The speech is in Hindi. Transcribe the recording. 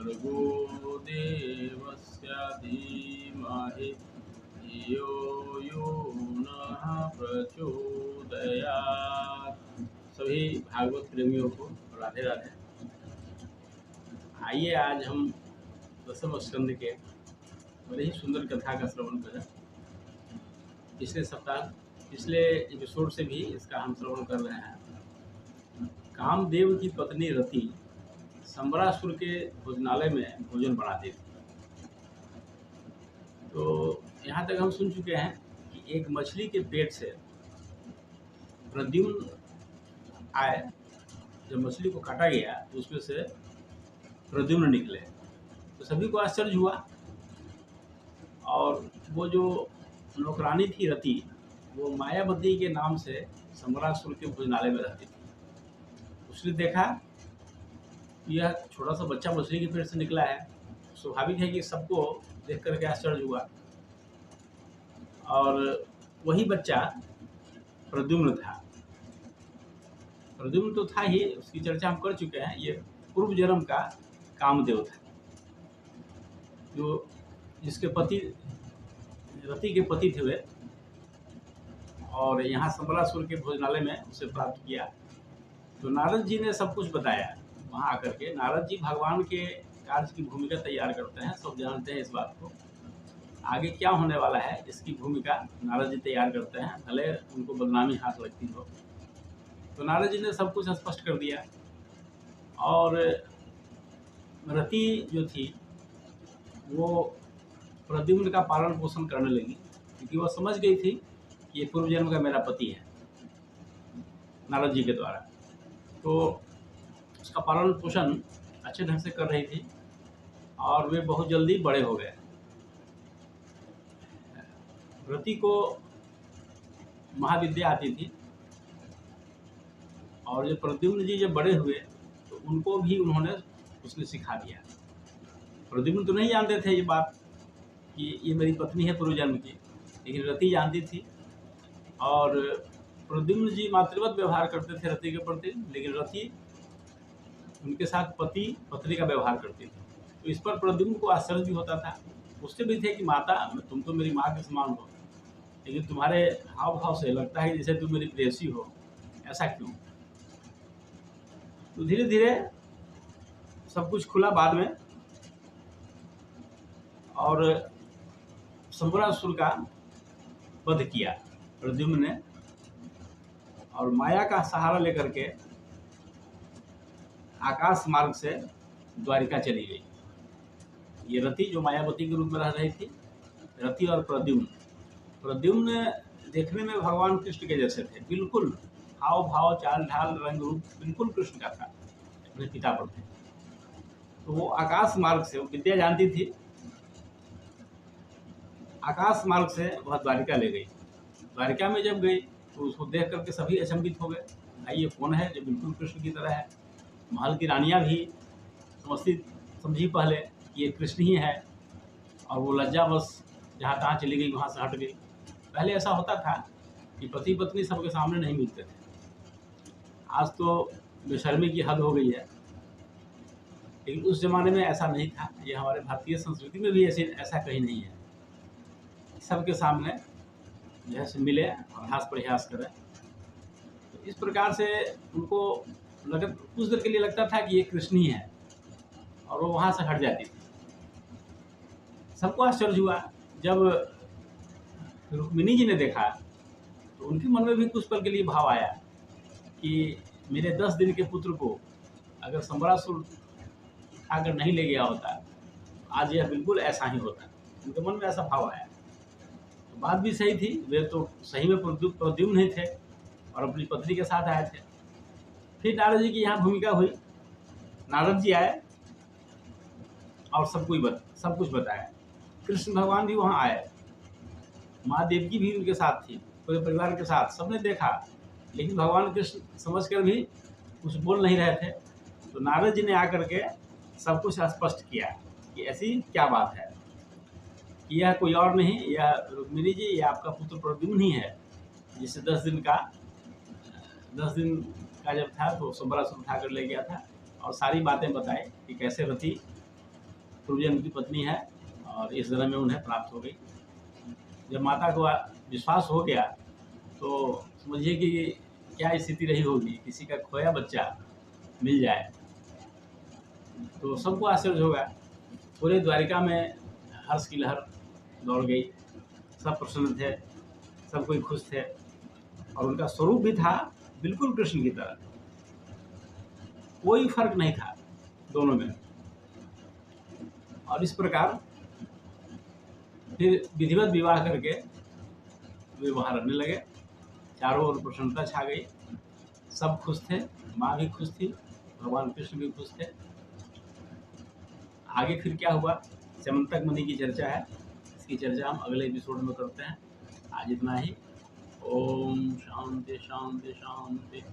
भर्गो देवस्य धीमहि धियो यो नः प्रचोदयात्। सभी भागवत प्रेमियों को राधे राधे। आइए आज हम दसम स्कंद के बड़े ही सुंदर कथा का श्रवण करें। पिछले एपिसोड से भी इसका हम श्रवण कर रहे हैं। कामदेव की पत्नी रति संबरासुर के भोजनालय में भोजन बनाती थी। तो यहाँ तक हम सुन चुके हैं कि एक मछली के पेट से प्रद्युम्न आए। जब मछली को काटा गया तो उसमें से प्रद्युम्न निकले, तो सभी को आश्चर्य हुआ। और वो जो नौकरानी थी रति, वो मायावती के नाम से संबरासुर के भोजनालय में रहती थी। उसने देखा यह छोटा सा बच्चा मछली के पेट से निकला है। स्वाभाविक है कि सबको देख करके आश्चर्य हुआ। और वही बच्चा प्रद्युम्न था। प्रद्युम्न तो था ही, उसकी चर्चा हम कर चुके हैं। ये पूर्व जन्म का कामदेव था, जो जिसके पति रति के पति थे वे। और यहाँ संबरासुर के भोजनालय में उसे प्राप्त किया। तो नारद जी ने सब कुछ बताया। वहाँ आकर के नारद जी भगवान के कार्य की भूमिका तैयार करते हैं, सब जानते हैं इस बात को। आगे क्या होने वाला है इसकी भूमिका नारद जी तैयार करते हैं, भले उनको बदनामी हाथ लगती हो। तो नारद जी ने सब कुछ स्पष्ट कर दिया। और रति जो थी वो प्रद्युम्न का पालन पोषण करने लगी, क्योंकि वह समझ गई थी कि ये पूर्व जन्म का मेरा पति है, नारद जी के द्वारा। तो उसका पालन पोषण अच्छे ढंग से कर रही थी और वे बहुत जल्दी बड़े हो गए। रति को महाविद्या आती थी, और जब प्रद्युम्न जी जब बड़े हुए तो उनको भी उसने सिखा दिया। प्रद्युम्न तो नहीं जानते थे ये बात कि ये मेरी पत्नी है पूर्व जन्म की, लेकिन रति जानती थी। और प्रद्युम्न जी मातृवत व्यवहार करते थे रति के प्रति, लेकिन रति उनके साथ पति पत्नी का व्यवहार करती थी। तो इस पर प्रद्युम्न को आश्चर्य भी होता था। उससे भी थे कि माता, तुम तो मेरी माँ के समान हो, लेकिन तुम्हारे हाव भाव से लगता है जैसे तुम मेरी प्रेयसी हो, ऐसा क्यों? तो धीरे धीरे सब कुछ खुला बाद में। और संबरासुर का वध किया प्रद्युम्न ने, और माया का सहारा लेकर के आकाश मार्ग से द्वारिका चली गई। ये रति जो मायावती के रूप में रह रही थी, रति और प्रद्युम्न देखने में भगवान कृष्ण के जैसे थे, बिल्कुल हाव भाव चाल ढाल रंग रूप बिल्कुल कृष्ण का था, अपने पिता पर थे। तो वो आकाश मार्ग से, वो विद्या जानती थी, आकाश मार्ग से वह द्वारिका ले गई। द्वारिका में जब गई तो उसको देख करके सभी अचंभित हो गए। भाई ये कौन है जो बिल्कुल कृष्ण की तरह है? महल की रानियाँ भी समझी पहले कि ये कृष्ण ही है, और वो लज्जावश जहाँ तहाँ चली गई, वहाँ से हट गई। पहले ऐसा होता था कि पति पत्नी सबके सामने नहीं मिलते थे। आज तो बेशर्मी की हद हो गई है, लेकिन उस जमाने में ऐसा नहीं था। ये हमारे भारतीय संस्कृति में भी ऐसा कहीं नहीं है। सबके सामने जैसे मिले और हास प्रयास करें। तो इस प्रकार से उनको कुछ देर के लिए लगता था कि ये कृष्ण ही है, और वो वहाँ से हट जाती थी। सबको आश्चर्य हुआ जब रुक्मिणी जी ने देखा, तो उनके मन में भी कुछ पल के लिए भाव आया कि मेरे 10 दिन के पुत्र को अगर संबरासुर खाकर नहीं ले गया होता, आज यह बिल्कुल ऐसा ही होता। उनके मन में ऐसा भाव आया। तो बात भी सही थी, वे तो सही में प्रद्युम्न नहीं थे और अपनी पत्नी के साथ आए थे। फिर नारद जी की यहाँ भूमिका हुई। नारद जी आए और सब कुछ बताया। कृष्ण भगवान भी वहाँ आए, माँ देवकी भी उनके साथ थी, पूरे परिवार के साथ। सबने देखा, लेकिन भगवान कृष्ण समझकर भी कुछ बोल नहीं रहे थे। तो नारद जी ने आकर के सब कुछ स्पष्ट किया कि ऐसी क्या बात है, कि यह कोई और नहीं, यह रुक्मिणी जी, यह आपका पुत्र प्रद्युम्न ही है, जिसे 10 दिन का जब था तो संबरासुर उठा कर ले गया था। और सारी बातें बताई कि कैसे रति पूर्वजन्म की पत्नी है और इस जन्म में उन्हें प्राप्त हो गई। जब माता को विश्वास हो गया तो समझिए कि क्या स्थिति रही होगी, किसी का खोया बच्चा मिल जाए तो सबको आश्चर्य होगा। पूरे द्वारिका में हर्ष की लहर दौड़ गई, सब प्रसन्न थे, सब कोई खुश थे और उनका स्वरूप भी था बिल्कुल कृष्ण की तरह, कोई फर्क नहीं था दोनों में। और इस प्रकार फिर विधिवत विवाह करके वे वहाँ रहने लगे। चारों ओर प्रसन्नता छा गई, सब खुश थे, माँ भी खुश थी, भगवान कृष्ण भी खुश थे। आगे फिर क्या हुआ, स्यमंतक मुनि की चर्चा है, इसकी चर्चा हम अगले एपिसोड में करते हैं। आज इतना ही। ओम शांति शांति शांति।